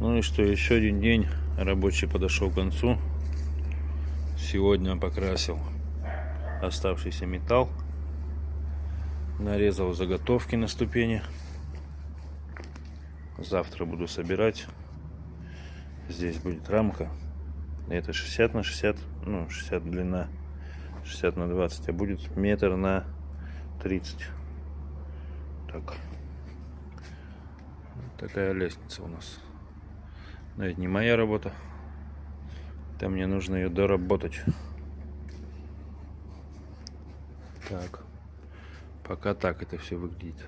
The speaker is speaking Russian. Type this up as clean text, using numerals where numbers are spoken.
Ну и что, еще один день рабочий подошел к концу. Сегодня покрасил оставшийся металл, нарезал заготовки на ступени. Завтра буду собирать. Здесь будет рамка. Это 60 на 60, ну 60 длина, 60 на 20, а будет метр на 30. Так. Такая лестница у нас. Но это не моя работа. Там мне нужно ее доработать. Так. Пока так это все выглядит.